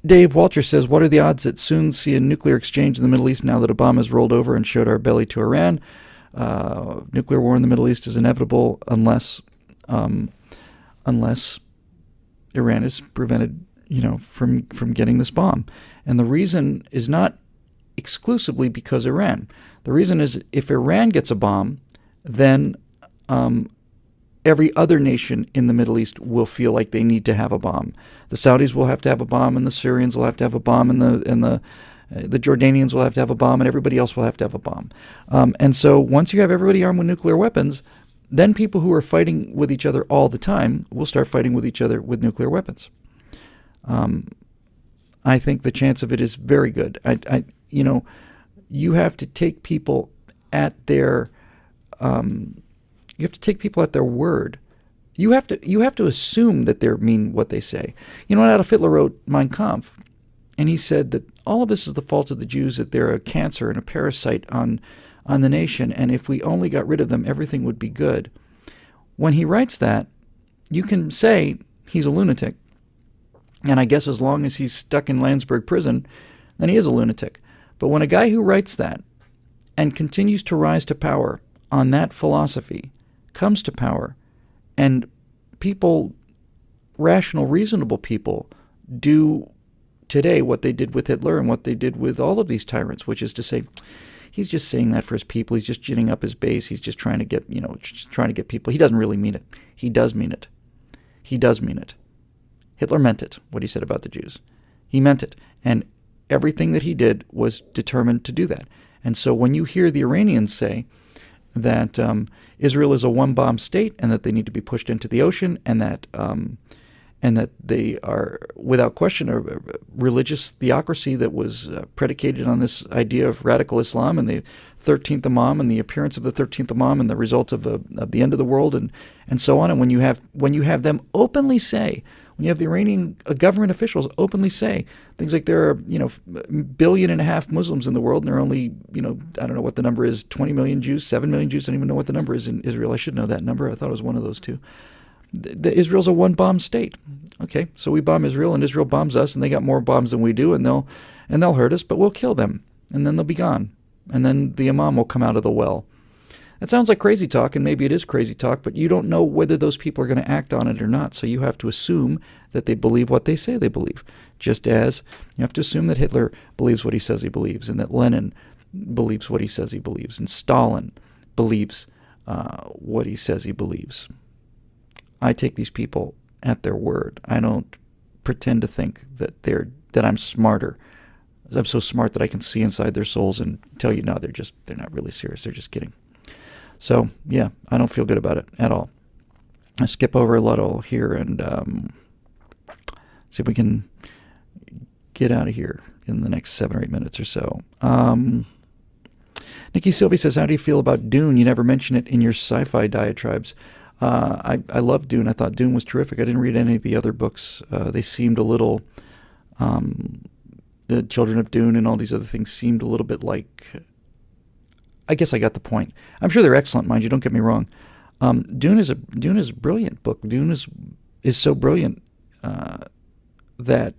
Dave Walter says, what are the odds that soon see a nuclear exchange in the Middle East now that Obama has rolled over and showed our belly to Iran? Nuclear war in the Middle East is inevitable unless Iran is prevented, from getting this bomb. And the reason is not exclusively because Iran. The reason is if Iran gets a bomb, then every other nation in the Middle East will feel like they need to have a bomb. The Saudis will have to have a bomb, and the Syrians will have to have a bomb, and the Jordanians will have to have a bomb, and everybody else will have to have a bomb. And so once you have everybody armed with nuclear weapons, then people who are fighting with each other all the time will start fighting with each other with nuclear weapons. I think the chance of it is very good. You have to take people at their word. You have to assume that they mean what they say. Adolf Hitler wrote Mein Kampf, and he said that all of this is the fault of the Jews, that they're a cancer and a parasite on the nation, and if we only got rid of them, everything would be good. When he writes that, you can say he's a lunatic, and I guess as long as he's stuck in Landsberg prison, then he is a lunatic. But when a guy who writes that and continues to rise to power on that philosophy comes to power, and people, rational, reasonable people, do today what they did with Hitler and what they did with all of these tyrants, which is to say, he's just saying that for his people. He's just ginning up his base. He's just trying to get, trying to get people. He doesn't really mean it. He does mean it. He does mean it. Hitler meant it, what he said about the Jews. He meant it. And everything that he did was determined to do that. And so when you hear the Iranians say that Israel is a one-bomb state and that they need to be pushed into the ocean and that they are, without question, a religious theocracy that was predicated on this idea of radical Islam and the 13th Imam and the appearance of the 13th Imam and the result of the end of the world and so on. And when you have them openly say, when you have the Iranian government officials openly say things like there are 1.5 billion Muslims in the world and there are only I don't know what the number is, 20 million Jews, 7 million Jews. I don't even know what the number is in Israel. I should know that number. I thought it was one of those two. Israel's a one-bomb state. Okay, so we bomb Israel, and Israel bombs us, and they got more bombs than we do, and they'll hurt us, but we'll kill them, and then they'll be gone, and then the Imam will come out of the well. That sounds like crazy talk, and maybe it is crazy talk, but you don't know whether those people are going to act on it or not, so you have to assume that they believe what they say they believe, just as you have to assume that Hitler believes what he says he believes, and that Lenin believes what he says he believes, and Stalin believes what he says he believes. I take these people at their word. I don't pretend to think that I'm smarter. I'm so smart that I can see inside their souls and tell you, no, they're not really serious. They're just kidding. So, yeah, I don't feel good about it at all. I skip over a little here and see if we can get out of here in the next 7 or 8 minutes or so. Nikki Sylvie says, how do you feel about Dune? You never mention it in your sci-fi diatribes. I love Dune. I thought Dune was terrific. I didn't read any of the other books. They seemed a little, the Children of Dune and all these other things seemed a little bit like, I guess I got the point. I'm sure they're excellent, mind you, don't get me wrong. Dune is a brilliant book. Dune is so brilliant that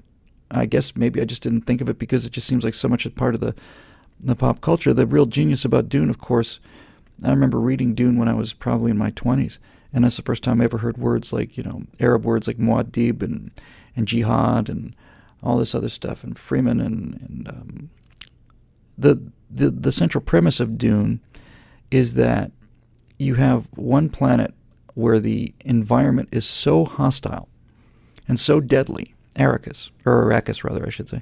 I guess maybe I just didn't think of it because it just seems like so much a part of the pop culture. The real genius about Dune, of course, I remember reading Dune when I was probably in my 20s, and that's the first time I ever heard words like, Arab words like muad'dib and jihad and all this other stuff, and Freeman and the central premise of Dune is that you have one planet where the environment is so hostile and so deadly. Arrakis, rather, I should say.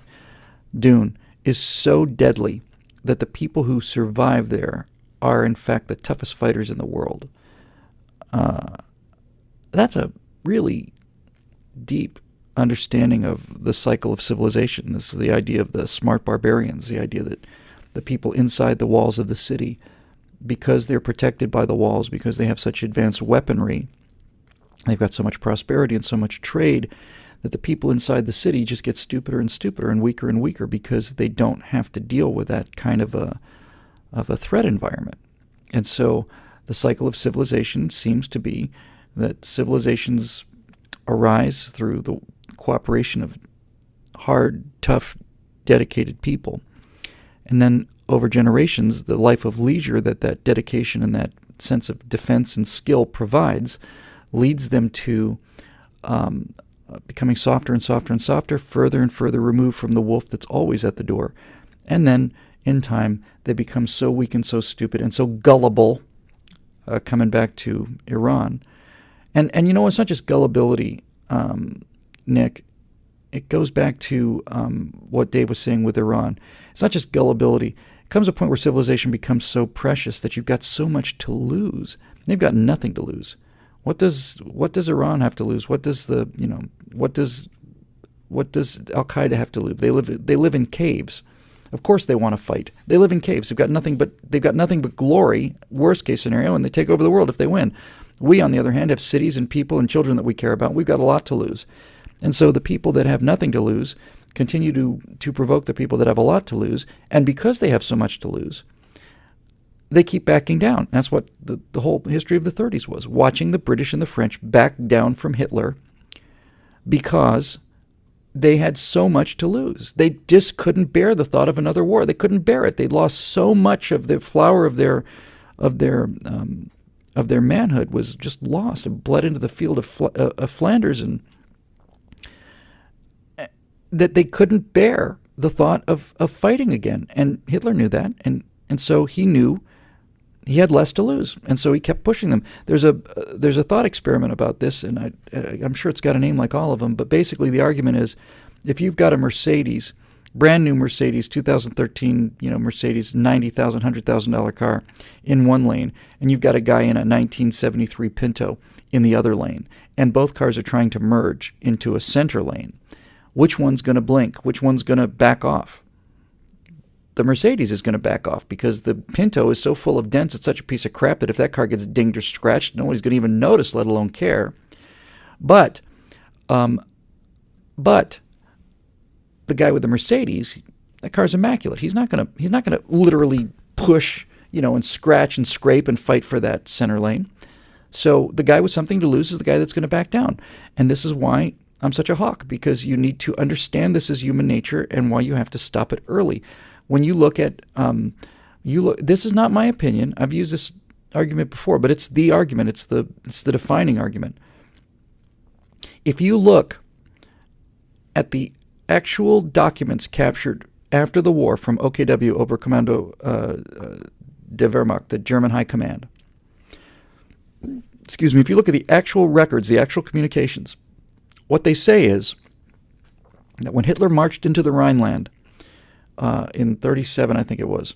Dune is so deadly that the people who survive there are, in fact, the toughest fighters in the world. That's a really deep understanding of the cycle of civilization. This is the idea of the smart barbarians, the idea that the people inside the walls of the city, because they're protected by the walls, because they have such advanced weaponry, they've got so much prosperity and so much trade, that the people inside the city just get stupider and weaker because they don't have to deal with that kind of a threat environment. And so the cycle of civilization seems to be that civilizations arise through the cooperation hard, tough, dedicated people. And then over generations, the life of leisure that dedication and that sense of defense and skill provides leads them to becoming softer and softer and softer, further and further removed from the wolf that's always at the door. And then, in time, they become so weak and so stupid and so gullible, coming back to Iran. And it's not just gullibility, Nick. It goes back to what Dave was saying with Iran. It's not just gullibility. It comes a point where civilization becomes so precious that you've got so much to lose. They've got nothing to lose. What does Iran have to lose? What does Al Qaeda have to lose? They live in caves. Of course they want to fight. They live in caves. They've got nothing but glory, worst case scenario, and they take over the world if they win. We, on the other hand, have cities and people and children that we care about. We've got a lot to lose. And so the people that have nothing to lose continue to provoke the people that have a lot to lose. And because they have so much to lose, they keep backing down. That's what the whole history of the 30s was, watching the British and the French back down from Hitler because they had so much to lose. They just couldn't bear the thought of another war. They couldn't bear it. They'd lost so much of the flower of their manhood was just lost and bled into the field of Flanders, and that they couldn't bear the thought of fighting again. And Hitler knew that, and so he knew he had less to lose, and so he kept pushing them. There's a thought experiment about this, and I'm sure it's got a name like all of them, but basically the argument is, if you've got a Mercedes, brand new Mercedes, 2013, Mercedes, $90,000, $100,000 car in one lane, and you've got a guy in a 1973 Pinto in the other lane, and both cars are trying to merge into a center lane, which one's going to blink? Which one's going to back off? The Mercedes is going to back off because the Pinto is so full of dents, it's such a piece of crap that if that car gets dinged or scratched, nobody's going to even notice, let alone care. But the guy with the Mercedes, that car's immaculate. He's not going to literally push, and scratch and scrape and fight for that center lane. So the guy with something to lose is the guy that's going to back down. And this is why I'm such a hawk, because you need to understand this is human nature and why you have to stop it early. When you look at, this is not my opinion. I've used this argument before, but it's the argument. It's the defining argument. If you look at the actual documents captured after the war from OKW, Oberkommando der Wehrmacht, the German High Command. Excuse me. If you look at the actual records, the actual communications, what they say is that when Hitler marched into the Rhineland, in 1937, I think it was,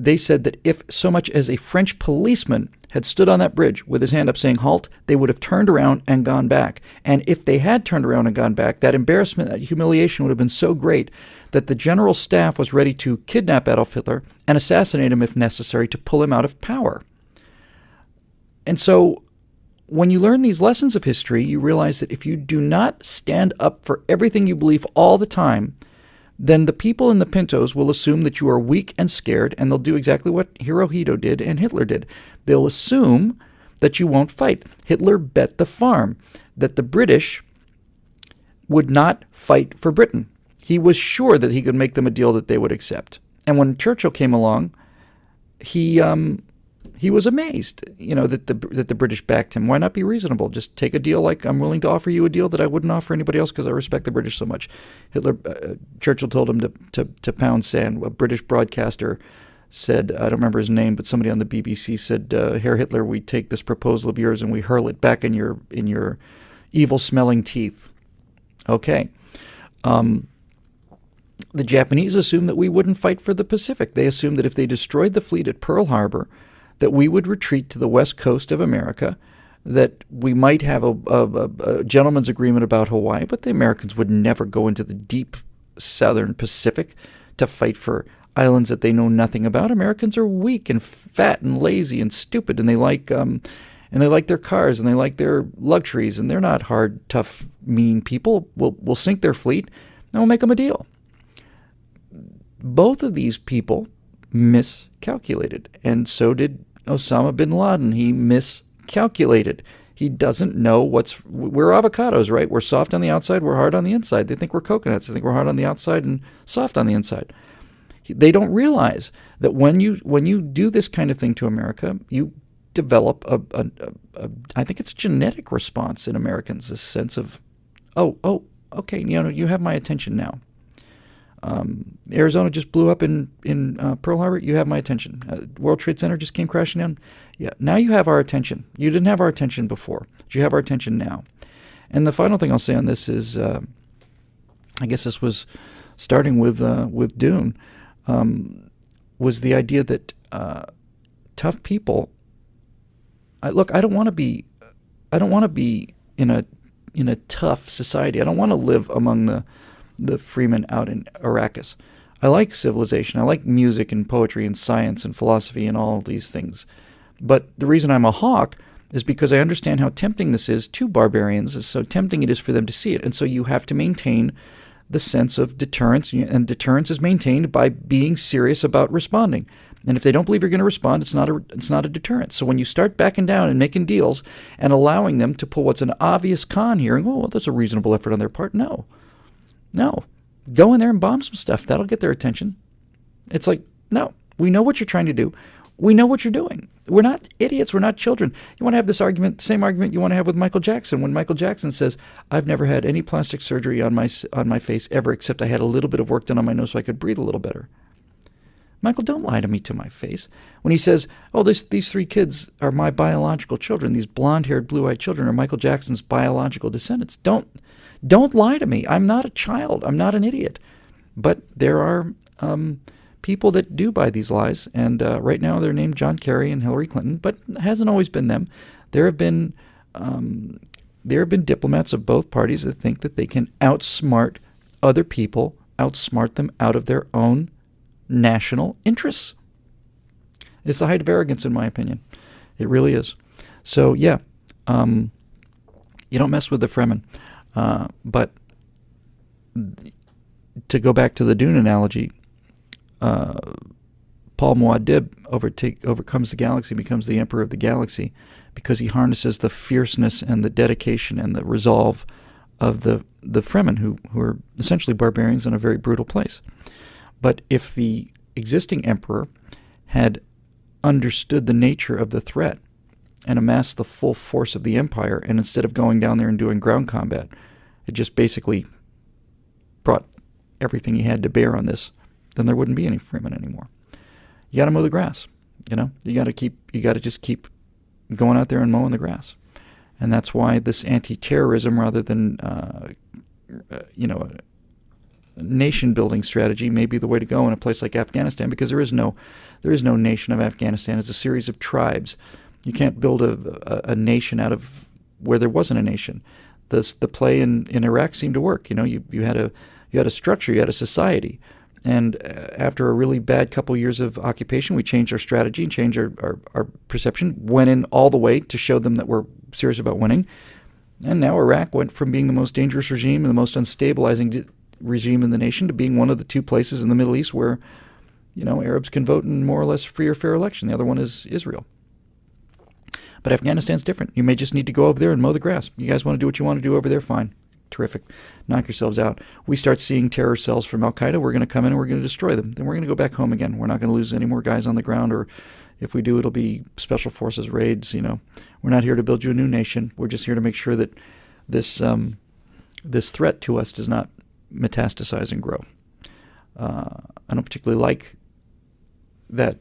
they said that if so much as a French policeman had stood on that bridge with his hand up saying halt, they would have turned around and gone back. And if they had turned around and gone back, that embarrassment, that humiliation would have been so great that the general staff was ready to kidnap Adolf Hitler and assassinate him if necessary to pull him out of power. And so when you learn these lessons of history, you realize that if you do not stand up for everything you believe all the time, then the people in the Pintos will assume that you are weak and scared, and they'll do exactly what Hirohito did and Hitler did. They'll assume that you won't fight. Hitler bet the farm that the British would not fight for Britain. He was sure that he could make them a deal that they would accept. And when Churchill came along, he was amazed, that the British backed him. Why not be reasonable? Just take a deal like I'm willing to offer you a deal that I wouldn't offer anybody else because I respect the British so much. Churchill told him to pound sand. A British broadcaster said, I don't remember his name, but somebody on the BBC said, Herr Hitler, we take this proposal of yours and we hurl it back in your evil-smelling teeth. Okay. The Japanese assumed that we wouldn't fight for the Pacific. They assumed that if they destroyed the fleet at Pearl Harbor, that we would retreat to the west coast of America, that we might have a gentleman's agreement about Hawaii, but the Americans would never go into the deep southern Pacific to fight for islands that they know nothing about. Americans are weak and fat and lazy and stupid, and they like their cars and they like their luxuries, and they're not hard, tough, mean people. We'll sink their fleet and we'll make them a deal. Both of these people miscalculated, and so did Osama bin Laden. He miscalculated. He doesn't know we're avocados, right? We're soft on the outside, we're hard on the inside. They think we're coconuts. They think we're hard on the outside and soft on the inside. They don't realize that when you do this kind of thing to America, you develop I think it's a genetic response in Americans, this sense of, okay, you have my attention now. Arizona just blew up in Pearl Harbor. You have my attention. World Trade Center just came crashing down. Yeah, now you have our attention. You didn't have our attention before, but you have our attention now. And the final thing I'll say on this is, I guess this was starting with Dune, was the idea that tough people. Look, I don't want to be in a tough society. I don't want to live among the freemen out in Arrakis. I like civilization. I like music and poetry and science and philosophy and all these things. But the reason I'm a hawk is because I understand how tempting this is to barbarians, so tempting it is for them to see it. And so you have to maintain the sense of deterrence, and deterrence is maintained by being serious about responding. And if they don't believe you're going to respond, it's not a deterrent. So when you start backing down and making deals and allowing them to pull what's an obvious con here, and well, that's a reasonable effort on their part, no. Go in there and bomb some stuff. That'll get their attention. It's like, no, we know what you're trying to do. We know what you're doing. We're not idiots. We're not children. You want to have this argument, same argument you want to have with Michael Jackson. When Michael Jackson says, I've never had any plastic surgery on my face ever, except I had a little bit of work done on my nose so I could breathe a little better. Michael, don't lie to me to my face. When he says, these 3 kids are my biological children, these blonde-haired, blue-eyed children are Michael Jackson's biological descendants. Don't lie to me. I'm not a child. I'm not an idiot. But there are people that do buy these lies, and right now they're named John Kerry and Hillary Clinton, but it hasn't always been them. There have been diplomats of both parties that think that they can outsmart other people, outsmart them out of their own national interests. It's the height of arrogance, in my opinion. It really is. So, yeah, you don't mess with the Fremen. But to go back to the Dune analogy, Paul Muad'Dib overcomes the galaxy, becomes the emperor of the galaxy, because he harnesses the fierceness and the dedication and the resolve of the Fremen, who are essentially barbarians in a very brutal place. But if the existing emperor had understood the nature of the threat and amassed the full force of the empire, and instead of going down there and doing ground combat, it just basically brought everything he had to bear on this, then there wouldn't be any Freemen anymore. You got to mow the grass. You got to just keep going out there and mowing the grass. And that's why this anti-terrorism, rather than nation-building strategy, may be the way to go in a place like Afghanistan, because there is no nation of Afghanistan. It's a series of tribes. You can't build a nation out of where there wasn't a nation. The play in Iraq seemed to work. You had a structure, you had a society. And after a really bad couple years of occupation, we changed our strategy and changed our perception, went in all the way to show them that we're serious about winning. And now Iraq went from being the most dangerous regime and the most unstabilizing regime in the nation to being one of the 2 places in the Middle East where, Arabs can vote in more or less free or fair election. The other one is Israel. But Afghanistan's different. You may just need to go over there and mow the grass. You guys want to do what you want to do over there? Fine. Terrific. Knock yourselves out. We start seeing terror cells from Al-Qaeda. We're going to come in and we're going to destroy them. Then we're going to go back home again. We're not going to lose any more guys on the ground, or if we do, it'll be special forces raids. We're not here to build you a new nation. We're just here to make sure that this threat to us does not metastasize and grow. I don't particularly like that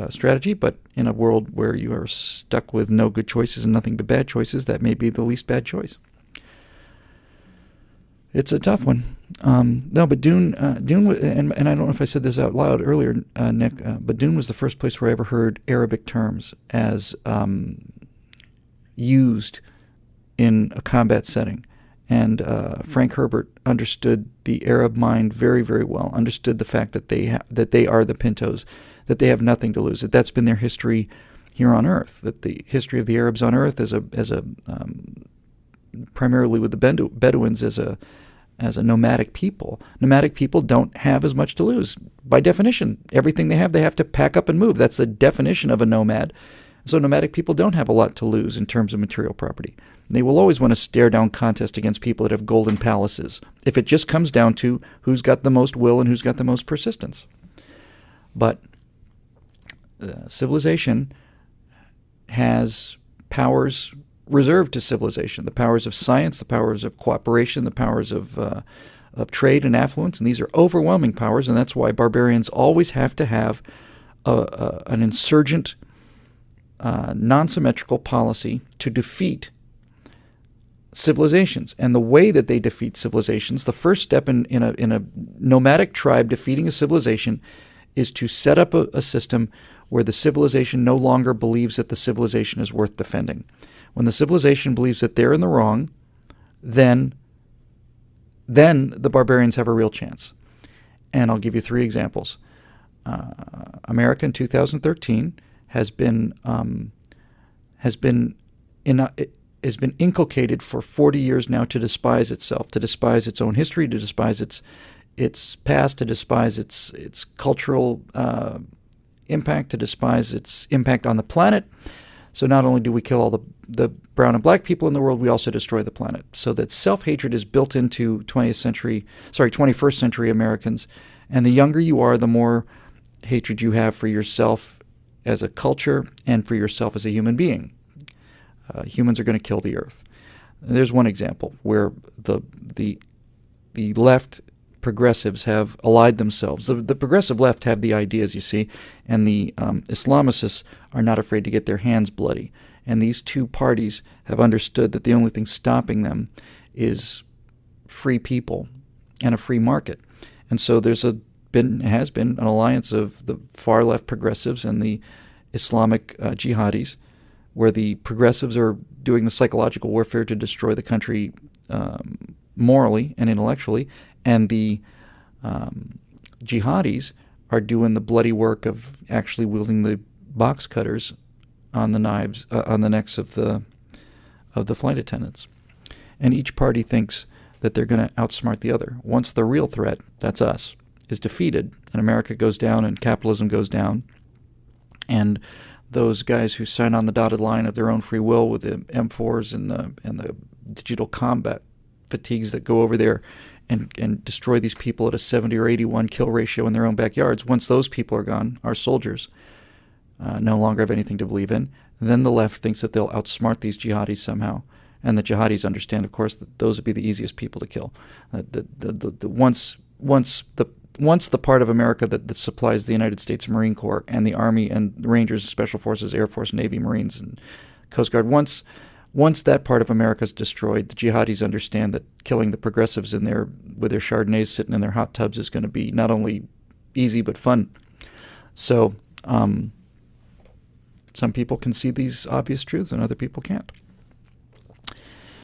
strategy, but in a world where you are stuck with no good choices and nothing but bad choices, that may be the least bad choice. It's a tough one. No, but Dune, and I don't know if I said this out loud earlier, Nick, but Dune was the first place where I ever heard Arabic terms as used in a combat setting. And Frank Herbert understood the Arab mind very, very well, understood the fact that they are the Pintos, that they have nothing to lose, that's been their history here on Earth, that the history of the Arabs on Earth as a primarily with the Bedouins as a nomadic people. Nomadic people don't have as much to lose. By definition, everything they have to pack up and move. That's the definition of a nomad. So nomadic people don't have a lot to lose in terms of material property. They will always want to stare down contest against people that have golden palaces, if it just comes down to who's got the most will and who's got the most persistence. But civilization has powers reserved to civilization, the powers of science, the powers of cooperation, the powers of trade and affluence, and these are overwhelming powers, and that's why barbarians always have to have an insurgent, non-symmetrical policy to defeat civilizations. And the way that they defeat civilizations, the first step in a nomadic tribe defeating a civilization is to set up a system where the civilization no longer believes that the civilization is worth defending. When the civilization believes that they're in the wrong, then the barbarians have a real chance. And I'll give you 3 examples. America in 2013 has been inculcated for 40 years now to despise itself, to despise its own history, to despise its past, to despise its cultural impact, to despise its impact on the planet. So not only do we kill all the brown and black people in the world, we also destroy the planet. So that self-hatred is built into 21st century Americans. And the younger you are, the more hatred you have for yourself as a culture and for yourself as a human being. Humans are going to kill the earth. There's one example where the left progressives have allied themselves. The progressive left have the ideas, you see, and the Islamicists are not afraid to get their hands bloody. And these two parties have understood that the only thing stopping them is free people and a free market. And so has been an alliance of the far left progressives and the Islamic jihadis, where the progressives are doing the psychological warfare to destroy the country morally and intellectually, and the jihadis are doing the bloody work of actually wielding the box cutters on the knives on the necks of the flight attendants. And each party thinks that they're going to outsmart the other. Once the real threat, that's us, is defeated, and America goes down and capitalism goes down, and those guys who sign on the dotted line of their own free will with the M4s and the digital combat fatigues that go over there and destroy these people at a 70 or 81 kill ratio in their own backyards, once those people are gone, our soldiers no longer have anything to believe in. Then the left thinks that they'll outsmart these jihadis somehow. And the jihadis understand, of course, that those would be the easiest people to kill. Once the part of America that supplies the United States Marine Corps and the Army and Rangers, Special Forces, Air Force, Navy, Marines, and Coast Guard, once that part of America is destroyed, the jihadis understand that killing the progressives with their Chardonnays sitting in their hot tubs is going to be not only easy but fun. So some people can see these obvious truths and other people can't.